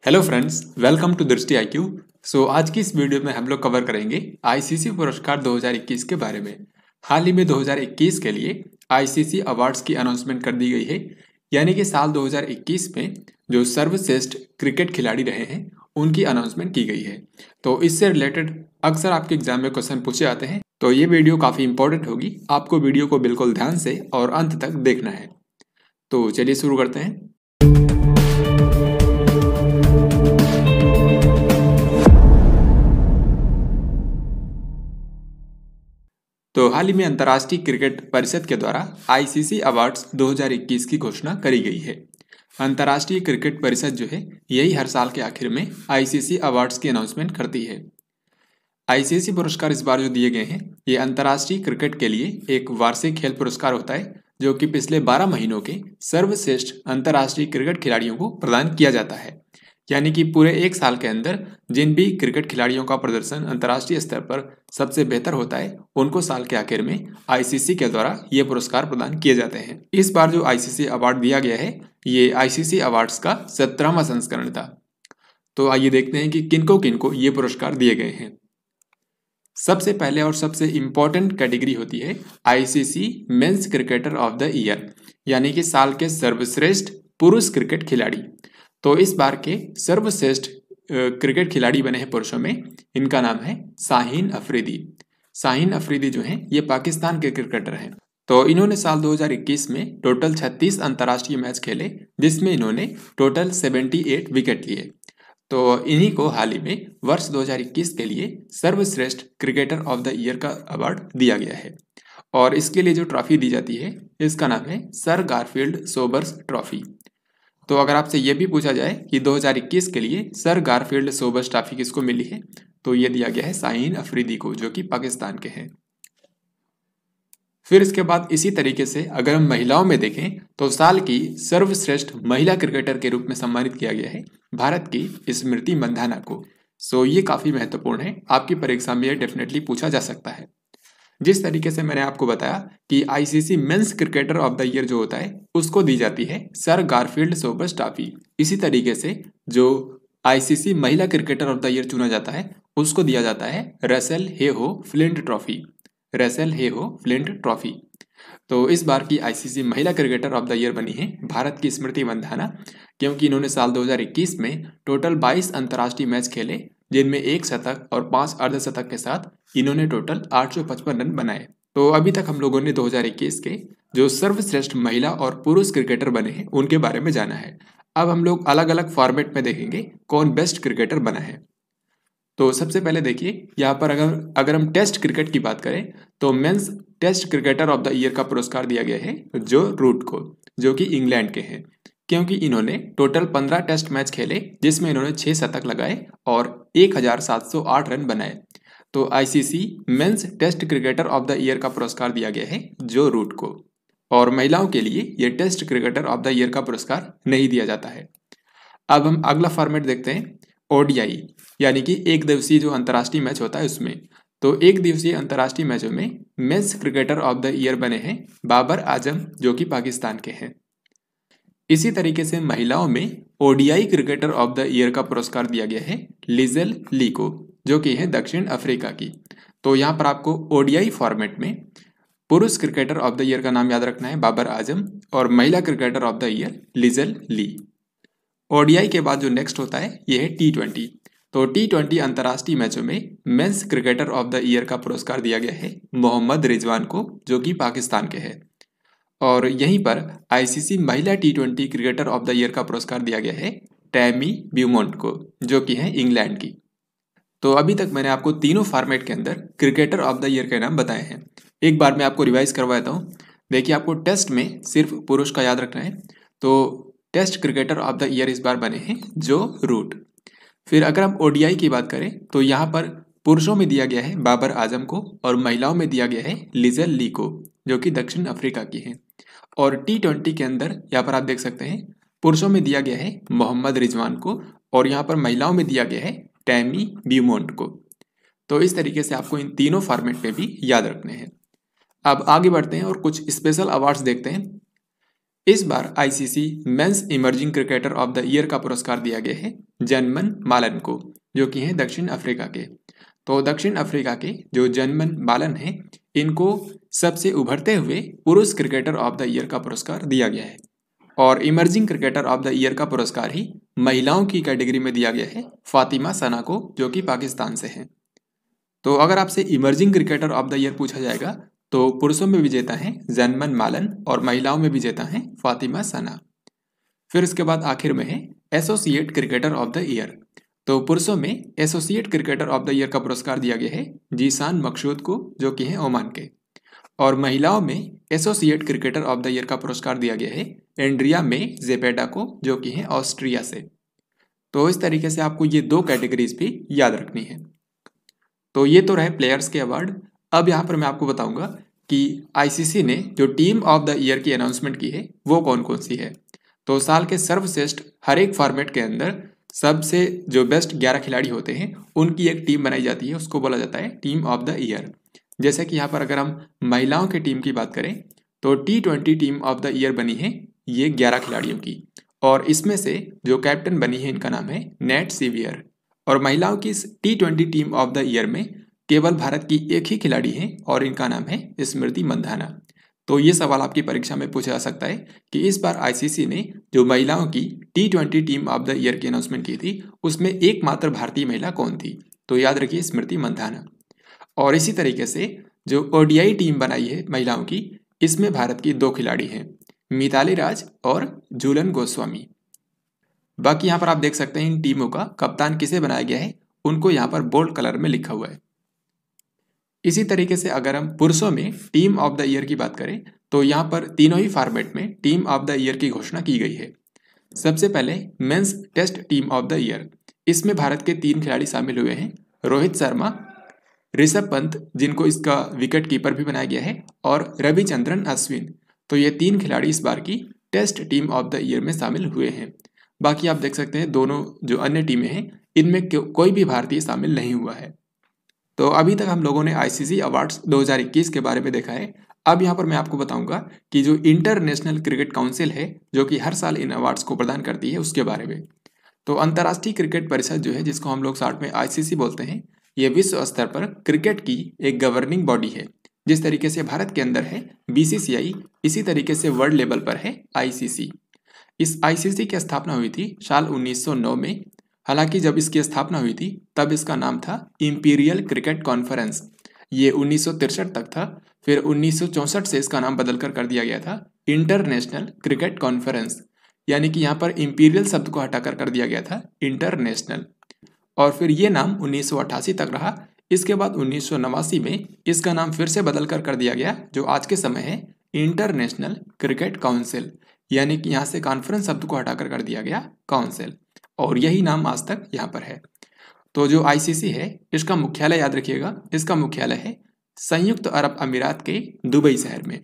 Hello friends, welcome to दृष्टि IQ. आज की इस वीडियो में हम लोग कवर करेंगे आईसीसी पुरस्कार 2021 के बारे में। हाल ही में 2021 के लिए आईसीसी अवार्ड्स की अनाउंसमेंट कर दी गई है। यानी कि साल 2021 में जो सर्वश्रेष्ठ क्रिकेट खिलाड़ी रहे हैं उनकी अनाउंसमेंट की गई है। तो इससे रिलेटेड अक्सर आपके एग्जाम में क्वेश्चन पूछे जाते हैं, तो ये वीडियो काफ़ी इंपॉर्टेंट होगी। आपको वीडियो को बिल्कुल ध्यान से और अंत तक देखना है। तो चलिए शुरू करते हैं। तो हाल ही में अंतर्राष्ट्रीय क्रिकेट परिषद के द्वारा आईसीसी अवार्ड्स 2021 की घोषणा करी गई है। अंतर्राष्ट्रीय क्रिकेट परिषद जो है यही हर साल के आखिर में आईसीसी अवार्ड्स की अनाउंसमेंट करती है। आईसीसी पुरस्कार इस बार जो दिए गए हैं ये अंतर्राष्ट्रीय क्रिकेट के लिए एक वार्षिक खेल पुरस्कार होता है, जो कि पिछले 12 महीनों के सर्वश्रेष्ठ अंतर्राष्ट्रीय क्रिकेट खिलाड़ियों को प्रदान किया जाता है। यानी कि पूरे एक साल के अंदर जिन भी क्रिकेट खिलाड़ियों का प्रदर्शन अंतर्राष्ट्रीय स्तर पर सबसे बेहतर होता है उनको साल के आखिर में आईसीसी के द्वारा ये पुरस्कार प्रदान किए जाते हैं। इस बार जो आईसीसी अवार्ड दिया गया है ये आईसीसी अवार्ड्स का 17वां संस्करण था। तो आइए देखते हैं कि किनको किनको ये पुरस्कार दिए गए हैं। सबसे पहले और सबसे इम्पोर्टेंट कैटेगरी होती है ICC men's cricketer of the year, यानी कि साल के सर्वश्रेष्ठ पुरुष क्रिकेट खिलाड़ी। तो इस बार के सर्वश्रेष्ठ क्रिकेट खिलाड़ी बने हैं पुरुषों में, इनका नाम है शाहीन अफरीदी। शाहीन अफरीदी जो हैं ये पाकिस्तान के क्रिकेटर हैं। तो इन्होंने साल 2021 में टोटल 36 अंतर्राष्ट्रीय मैच खेले, जिसमें इन्होंने टोटल 78 विकेट लिए। तो इन्हीं को हाल ही में वर्ष 2021 के लिए सर्वश्रेष्ठ क्रिकेटर ऑफ द ईयर का अवार्ड दिया गया है। और इसके लिए जो ट्रॉफी दी जाती है इसका नाम है सर गारफील्ड सोबर्स ट्रॉफी। तो अगर आपसे ये भी पूछा जाए कि 2021 के लिए सर गारफील्ड सोबर्स ट्रॉफी किसको मिली है, तो ये दिया गया है शाहीन अफरीदी को, जो कि पाकिस्तान के हैं। फिर इसके बाद इसी तरीके से अगर हम महिलाओं में देखें तो साल की सर्वश्रेष्ठ महिला क्रिकेटर के रूप में सम्मानित किया गया है भारत की स्मृति मंधाना को। ये काफ़ी महत्वपूर्ण है, आपकी परीक्षा में ये डेफिनेटली पूछा जा सकता है। जिस तरीके से मैंने आपको बताया कि ICC men's cricketer of the year जो होता है उसको दी जाती है सर गारफील्ड सोबर्स ट्रॉफी, इसी तरीके से जो आईसीसी महिला क्रिकेटर ऑफ द ईयर चुना जाता है उसको दिया जाता है Russell Heyhoe flint trophy. Russell Heyhoe flint trophy. तो इस बार की आईसीसी महिला क्रिकेटर ऑफ द ईयर बनी है भारत की स्मृति मंधाना, क्योंकि इन्होंने साल 2021 में टोटल 22 अंतर्राष्ट्रीय मैच खेले, जिनमें 1 शतक और 5 अर्धशतक के साथ इन्होंने टोटल 855 रन बनाए। तो अभी तक हम लोगों ने 2021 के जो सर्वश्रेष्ठ महिला और पुरुष क्रिकेटर बने हैं उनके बारे में जाना है। अब हम लोग अलग अलग फॉर्मेट में देखेंगे कौन बेस्ट क्रिकेटर बना है। तो सबसे पहले देखिए यहाँ पर अगर हम टेस्ट क्रिकेट की बात करें तो men's test cricketer of the year का पुरस्कार दिया गया है जो रूट को, जो कि इंग्लैंड के हैं, क्योंकि इन्होंने टोटल 15 टेस्ट मैच खेले, जिसमें इन्होंने 6 शतक लगाए और 1708 रन बनाए। तो ICC men's test cricketer of the year का पुरस्कार दिया गया है जो रूट को। और महिलाओं के लिए ये test cricketer of the year का पुरस्कार नहीं दिया जाता है। अब हम अगला फॉर्मेट देखते हैं ओडीआई, यानी कि एक दिवसीय जो अंतर्राष्ट्रीय मैच होता है उसमें। तो एक दिवसीय अंतर्राष्ट्रीय मैचों में men's cricketer of the year बने हैं बाबर आजम, जो कि पाकिस्तान के हैं। इसी तरीके से महिलाओं में ODI cricketer of the year का पुरस्कार दिया गया है लिजेल ली को, जो कि है दक्षिण अफ्रीका की। तो यहाँ पर आपको ओडीआई फॉर्मेट में पुरुष क्रिकेटर ऑफ द ईयर का नाम याद रखना है बाबर आजम, और महिला cricketer of the year Lizelle Lee. ODI के बाद जो नेक्स्ट होता है ये है टी20। तो टी20 अंतर्राष्ट्रीय मैचों में men's cricketer of the year का पुरस्कार दिया गया है मोहम्मद रिजवान को, जो कि पाकिस्तान के हैं। और यहीं पर आईसीसी महिला टी20 क्रिकेटर ऑफ द ईयर का पुरस्कार दिया गया है टैमी ब्यूमोंट को, जो कि है इंग्लैंड की। तो अभी तक मैंने आपको तीनों फॉर्मेट के अंदर क्रिकेटर ऑफ द ईयर के नाम बताए हैं। एक बार मैं आपको रिवाइज करवा देता हूँ। देखिए, आपको टेस्ट में सिर्फ पुरुष का याद रखना है। तो test cricketer of the year इस बार बने हैं जो रूट। फिर अगर हम ओडीआई की बात करें तो यहाँ पर पुरुषों में दिया गया है बाबर आजम को, और महिलाओं में दिया गया है लिजेल ली को, जो कि दक्षिण अफ्रीका की हैं। और टी20 के अंदर यहाँ पर आप देख सकते हैं पुरुषों में दिया गया है मोहम्मद रिजवान को, और यहाँ पर महिलाओं में दिया गया है टैमी ब्यूमोंट को। तो इस तरीके से आपको इन तीनों फॉर्मेट में भी याद रखने हैं। अब आगे बढ़ते हैं और कुछ स्पेशल अवार्ड्स देखते हैं। इस बार ICC men's emerging cricketer of the year का पुरस्कार दिया गया है जनमन मालन को, जो कि हैं दक्षिण अफ्रीका के। तो दक्षिण अफ्रीका के जो जनमन मालन हैं, इनको सबसे उभरते हुए पुरुष क्रिकेटर ऑफ द ईयर का पुरस्कार दिया गया है। और emerging cricketer of the year का पुरस्कार ही महिलाओं की कैटेगरी में दिया गया है फातिमा सना को, जो कि पाकिस्तान से हैं। तो अगर आपसे emerging cricketer of the year पूछा जाएगा तो पुरुषों में विजेता हैं जनमन मालन और महिलाओं में विजेता हैं फातिमा सना। फिर उसके बाद आखिर में है associate cricketer of the year. तो पुरुषों में associate cricketer of the year का पुरस्कार दिया गया है जीसान मकसूद को, जो कि हैं ओमान के। और महिलाओं में associate cricketer of the year का पुरस्कार दिया गया है एंड्रिया मे जेपेडा को, जो कि हैं ऑस्ट्रिया से। तो इस तरीके से आपको ये 2 कैटेगरीज भी याद रखनी है। तो ये तो रहे प्लेयर्स के अवार्ड। अब यहाँ पर मैं आपको बताऊंगा कि आईसीसी ने जो टीम ऑफ द ईयर की अनाउंसमेंट की है वो कौन कौन सी है। तो साल के सर्वश्रेष्ठ हर एक फॉर्मेट के अंदर सबसे जो बेस्ट 11 खिलाड़ी होते हैं उनकी एक टीम बनाई जाती है, उसको बोला जाता है टीम ऑफ द ईयर। जैसे कि यहाँ पर अगर हम महिलाओं की टीम की बात करें तो T20 team of the year बनी है ये 11 खिलाड़ियों की, और इसमें से जो कैप्टन बनी है इनका नाम है नेट सीवियर। और महिलाओं की इस T20 team of the year में केवल भारत की एक ही खिलाड़ी है और इनका नाम है स्मृति मंधाना। तो ये सवाल आपकी परीक्षा में पूछा जा सकता है कि इस बार आईसीसी ने जो महिलाओं की T20 team of the year की अनाउंसमेंट की थी उसमें एकमात्र भारतीय महिला कौन थी। तो याद रखिए स्मृति मंधाना। और इसी तरीके से जो ओडीआई टीम बनाई है महिलाओं की, इसमें भारत की 2 खिलाड़ी हैं, मिताली राज और झूलन गोस्वामी। बाकी यहाँ पर आप देख सकते हैं इन टीमों का कप्तान किसे बनाया गया है, उनको यहाँ पर बोल्ड कलर में लिखा हुआ है। इसी तरीके से अगर हम पुरुषों में टीम ऑफ द ईयर की बात करें तो यहाँ पर तीनों ही फॉर्मेट में टीम ऑफ द ईयर की घोषणा की गई है। सबसे पहले men's test team of the year, इसमें भारत के 3 खिलाड़ी शामिल हुए हैं, रोहित शर्मा, ऋषभ पंत जिनको इसका विकेट कीपर भी बनाया गया है, और रविचंद्रन अश्विन। तो ये 3 खिलाड़ी इस बार की test team of the year में शामिल हुए हैं। बाकी आप देख सकते हैं दोनों जो अन्य टीमें हैं इनमें कोई भी भारतीय शामिल नहीं हुआ है। तो अभी तक हम लोगों ने आईसीसी अवार्ड्स 2021 के बारे में देखा है। अब यहाँ पर मैं आपको बताऊंगा कि जो इंटरनेशनल क्रिकेट काउंसिल है जो कि हर साल इन अवार्ड्स को प्रदान करती है उसके बारे में। तो अंतर्राष्ट्रीय क्रिकेट परिषद जो है, जिसको हम लोग शॉर्ट में आईसीसी बोलते हैं, ये विश्व स्तर पर क्रिकेट की एक गवर्निंग बॉडी है। जिस तरीके से भारत के अंदर है बीसीसीआई, इसी तरीके से वर्ल्ड लेवल पर है आईसीसी। इस आईसीसी की स्थापना हुई थी साल 1909 में। हालांकि जब इसकी स्थापना हुई थी तब इसका नाम था इंपीरियल क्रिकेट कॉन्फ्रेंस, ये 1963 तक था। फिर 1964 से इसका नाम बदलकर कर दिया गया था इंटरनेशनल क्रिकेट कॉन्फ्रेंस, यानी कि यहाँ पर इंपीरियल शब्द को हटाकर कर दिया गया था इंटरनेशनल। और फिर ये नाम 1988 तक रहा। इसके बाद 1989 में इसका नाम फिर से बदलकर कर दिया गया, जो आज के समय है इंटरनेशनल क्रिकेट काउंसिल, यानी कि यहाँ से कॉन्फ्रेंस शब्द को हटाकर कर दिया गया काउंसिल, और यही नाम आज तक यहाँ पर है। तो जो आईसीसी है इसका मुख्यालय याद रखिएगा, इसका मुख्यालय है संयुक्त अरब अमीरात के दुबई शहर में।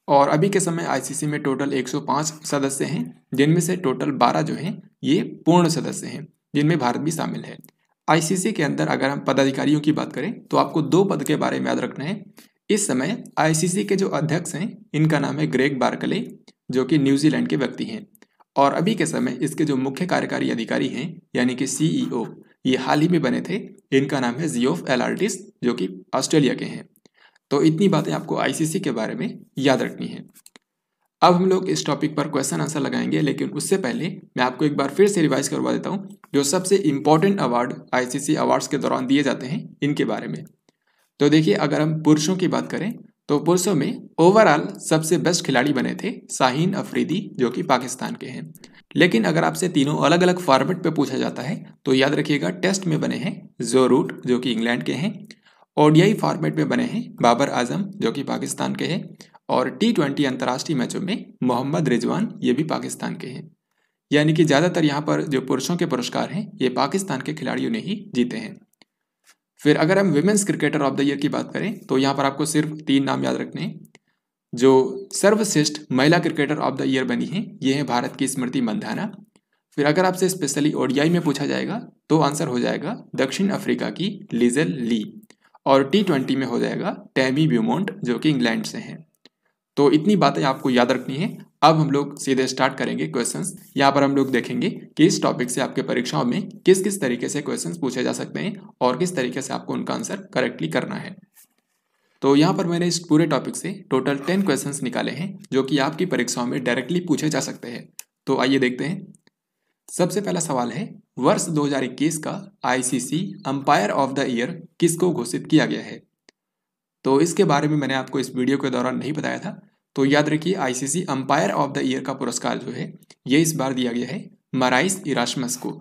और अभी के समय आईसीसी में टोटल 105 सदस्य हैं, जिनमें से टोटल 12 जो हैं ये पूर्ण सदस्य हैं, जिनमें भारत भी शामिल है। आईसीसी के अंदर अगर हम पदाधिकारियों की बात करें तो आपको 2 पद के बारे में याद रखना है। इस समय आईसीसी के जो अध्यक्ष हैं इनका नाम है ग्रेग बार्कले, जो कि न्यूजीलैंड के व्यक्ति हैं। और अभी के समय इसके जो मुख्य कार्यकारी अधिकारी हैं यानी कि सीईओ, ये हाल ही में बने थे, इनका नाम है जियोफ एलार्टिस, जो कि ऑस्ट्रेलिया के हैं। तो इतनी बातें आपको आईसीसी के बारे में याद रखनी है। अब हम लोग इस टॉपिक पर क्वेश्चन आंसर लगाएंगे, लेकिन उससे पहले मैं आपको एक बार फिर से रिवाइज करवा देता हूँ जो सबसे इंपॉर्टेंट अवार्ड आईसीसी अवार्ड्स के दौरान दिए जाते हैं इनके बारे में। तो देखिए, अगर हम पुरुषों की बात करें तो पुरुषों में ओवरऑल सबसे बेस्ट खिलाड़ी बने थे शाहीन अफरीदी, जो कि पाकिस्तान के हैं। लेकिन अगर आपसे तीनों अलग अलग फॉर्मेट पे पूछा जाता है तो याद रखिएगा, टेस्ट में बने हैं जो रूट, जो कि इंग्लैंड के हैं, ओडीआई फॉर्मेट में बने हैं बाबर आजम, जो कि पाकिस्तान के हैं, और T20 अंतर्राष्ट्रीय मैचों में मोहम्मद रिजवान, ये भी पाकिस्तान के हैं। यानी कि ज़्यादातर यहाँ पर जो पुरुषों के पुरस्कार हैं ये पाकिस्तान के खिलाड़ियों ने ही जीते हैं। फिर अगर हम women's cricketer of the year की बात करें तो यहाँ पर आपको सिर्फ 3 नाम याद रखने हैं। जो सर्वश्रेष्ठ महिला क्रिकेटर ऑफ द ईयर बनी है ये है भारत की स्मृति मंधाना। फिर अगर आपसे स्पेशली ओडीआई में पूछा जाएगा तो आंसर हो जाएगा दक्षिण अफ्रीका की लिजेल ली, और T20 में हो जाएगा टैमी ब्यूमोंट, जो कि इंग्लैंड से हैं। तो इतनी बातें आपको याद रखनी है। अब हम लोग सीधे स्टार्ट करेंगे क्वेश्चंस। यहाँ पर हम लोग देखेंगे कि इस टॉपिक से आपके परीक्षाओं में किस किस तरीके से क्वेश्चंस पूछे जा सकते हैं और किस तरीके से आपको उनका आंसर करेक्टली करना है। तो यहाँ पर मैंने इस पूरे टॉपिक से टोटल 10 क्वेश्चंस निकाले हैं जो कि आपकी परीक्षाओं में डायरेक्टली पूछे जा सकते हैं। तो आइए देखते हैं। सबसे पहला सवाल है, वर्ष 2021 का ICC umpire of the year किसको घोषित किया गया है? तो इसके बारे में मैंने आपको इस वीडियो के दौरान नहीं बताया था, तो याद रखिए ICC umpire of the year का पुरस्कार जो है ये इस बार दिया गया है मराइस इरास्मस को।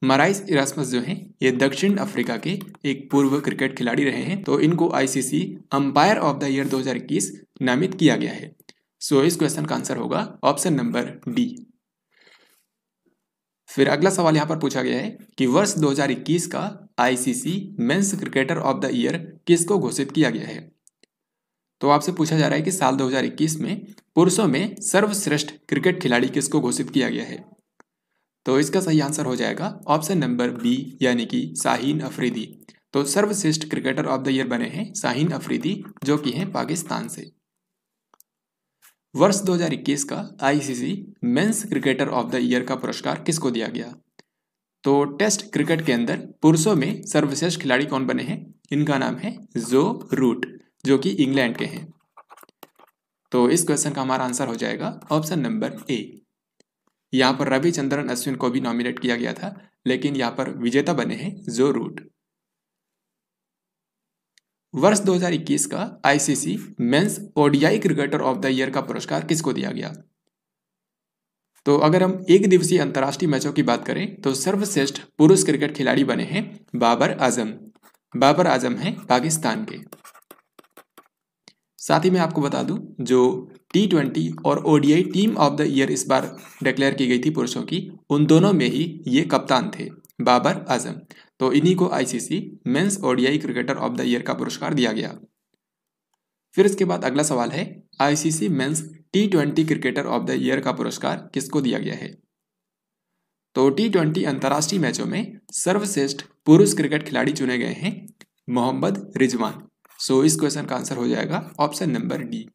मराइस इरास्मस जो हैं ये दक्षिण अफ्रीका के एक पूर्व क्रिकेट खिलाड़ी रहे हैं, तो इनको ICC umpire of the year 2021 नामित किया गया है। सो इस क्वेश्चन का आंसर होगा ऑप्शन नंबर डी। फिर अगला सवाल यहाँ पर पूछा गया है कि वर्ष 2021 का ICC men's cricketer of the year किसको घोषित किया गया है? तो आपसे पूछा जा रहा है कि साल 2021 में पुरुषों में सर्वश्रेष्ठ क्रिकेट खिलाड़ी किसको घोषित किया गया है? तो इसका सही आंसर हो जाएगा ऑप्शन नंबर बी यानी कि शाहीन अफरीदी। तो सर्वश्रेष्ठ क्रिकेटर ऑफ द ईयर बने हैं शाहीन अफरीदी जो कि हैं पाकिस्तान से। वर्ष 2021 का ICC men's cricketer of the year का पुरस्कार किसको दिया गया? तो टेस्ट क्रिकेट के अंदर पुरुषों में सर्वश्रेष्ठ खिलाड़ी कौन बने हैं? इनका नाम है जो रूट जो कि इंग्लैंड के हैं। तो इस क्वेश्चन का हमारा आंसर हो जाएगा ऑप्शन नंबर ए। यहाँ पर रविचंद्रन अश्विन को भी नॉमिनेट किया गया था, लेकिन यहाँ पर विजेता बने हैं जो रूट। वर्ष 2021 का ICC men's ODI cricketer of the year का पुरस्कार किसको दिया गया? तो अगर हम एक दिवसीय अंतर्राष्ट्रीय मैचों की बात करें तो सर्वश्रेष्ठ पुरुष क्रिकेट खिलाड़ी बने हैं बाबर आजम। बाबर आजम हैं पाकिस्तान के। साथ ही मैं आपको बता दूं जो T20 और ODI team of the year इस बार डिक्लेयर की गई थी पुरुषों की, उन दोनों में ही ये कप्तान थे बाबर आजम। तो इन्हीं को ICC men's ODI cricketer of the year का पुरस्कार दिया गया। फिर इसके बाद अगला सवाल है, ICC men's T20 cricketer of the year का पुरस्कार किसको दिया गया है? तो T20 अंतर्राष्ट्रीय मैचों में सर्वश्रेष्ठ पुरुष क्रिकेट खिलाड़ी चुने गए हैं मोहम्मद रिजवान। सो इस क्वेश्चन का आंसर हो जाएगा ऑप्शन नंबर डी।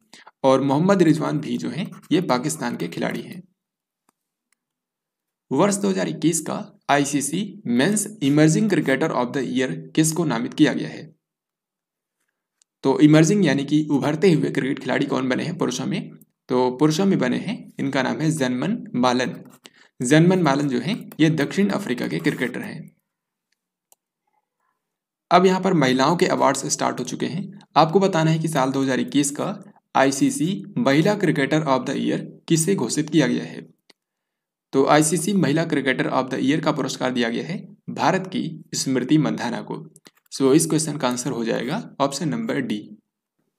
और मोहम्मद रिजवान भी जो हैं ये पाकिस्तान के खिलाड़ी हैं। वर्ष 2021 का ICC men's emerging cricketer of the year किसको नामित किया गया है? तो इमर्जिंग यानी कि उभरते हुए क्रिकेट खिलाड़ी कौन बने हैं पुरुषों में? तो पुरुषों में बने हैं, इनका नाम है जनमन मालन। जनमन मालन जो हैं ये दक्षिण अफ्रीका के क्रिकेटर हैं। अब यहाँ पर महिलाओं के अवार्ड्स स्टार्ट हो चुके हैं। आपको बताना है कि साल 2021 का आईसीसी महिला क्रिकेटर ऑफ द ईयर किसे घोषित किया गया है? तो आईसीसी महिला क्रिकेटर ऑफ द ईयर का पुरस्कार दिया गया है भारत की स्मृति मंधाना को। सो इस क्वेश्चन का आंसर हो जाएगा ऑप्शन नंबर डी।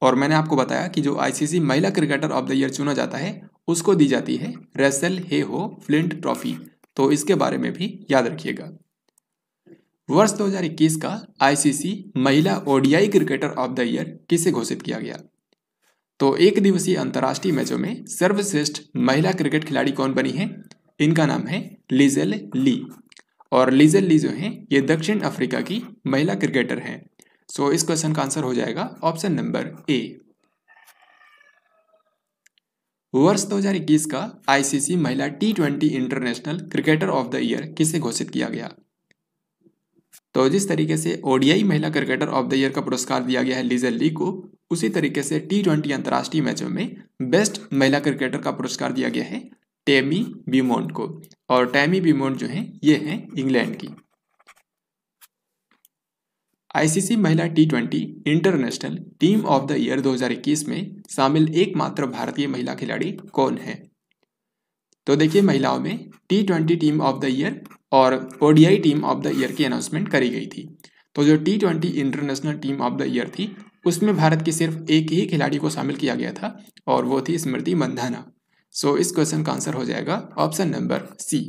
और मैंने आपको बताया कि जो आईसीसी महिला क्रिकेटर ऑफ द ईयर चुना जाता है उसको दी जाती है रसेल हेहो फ्लिंट ट्रॉफी। तो इसके बारे में भी याद रखिएगा। वर्ष 2021 का आईसीसी महिला ODI cricketer of the year किसे घोषित किया गया? तो एक दिवसीय अंतर्राष्ट्रीय मैचों में सर्वश्रेष्ठ महिला क्रिकेट खिलाड़ी कौन बनी है? इनका नाम है लिजेल ली। और लिजेल ली जो हैं ये दक्षिण अफ्रीका की महिला क्रिकेटर हैं। सो इस क्वेश्चन का आंसर हो जाएगा ऑप्शन नंबर ए। वर्ष 2021 का आईसीसी महिला T20 international cricketer of the year किसे घोषित किया गया? तो जिस तरीके से ओडीआई महिला क्रिकेटर ऑफ द ईयर का पुरस्कार दिया गया है लिजेल ली को, उसी तरीके से T20 अंतर्राष्ट्रीय मैचों में बेस्ट महिला क्रिकेटर का पुरस्कार दिया गया है टेमी बीमोंट को। और टेमी बीमोंट जो हैं ये हैं इंग्लैंड की। आईसीसी महिला T20 international team of the year 2021 में शामिल एकमात्र भारतीय महिला खिलाड़ी कौन है? तो देखिए महिलाओं में T20 team of the year और ODI team of the year की अनाउंसमेंट करी गई थी। तो जो T20 international team of the year थी उसमें भारत की सिर्फ एक ही खिलाड़ी को शामिल किया गया था और वो थी स्मृति मंधाना। सो इस क्वेश्चन का आंसर हो जाएगा ऑप्शन नंबर सी।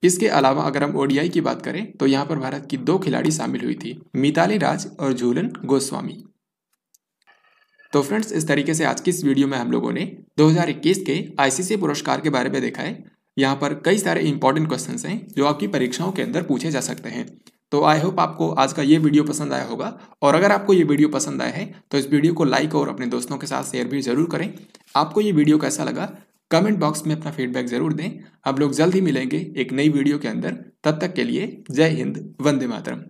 इसके अलावा अगर हम ओडीआई की बात करें तो यहाँ पर भारत की 2 खिलाड़ी शामिल हुई थी, मिताली राज और झूलन गोस्वामी। तो फ्रेंड्स इस तरीके से आज की इस वीडियो में हम लोगों ने 2021 के आईसीसी पुरस्कार के बारे में देखा है। यहाँ पर कई सारे इंपॉर्टेंट क्वेश्चंस हैं जो आपकी परीक्षाओं के अंदर पूछे जा सकते हैं। तो आई होप आपको आज का ये वीडियो पसंद आया होगा। और अगर आपको ये वीडियो पसंद आया है तो इस वीडियो को लाइक और अपने दोस्तों के साथ शेयर भी जरूर करें। आपको ये वीडियो कैसा लगा कमेंट बॉक्स में अपना फीडबैक जरूर दें। हम लोग जल्द ही मिलेंगे एक नई वीडियो के अंदर। तब तक के लिए जय हिंद, वंदे मातरम।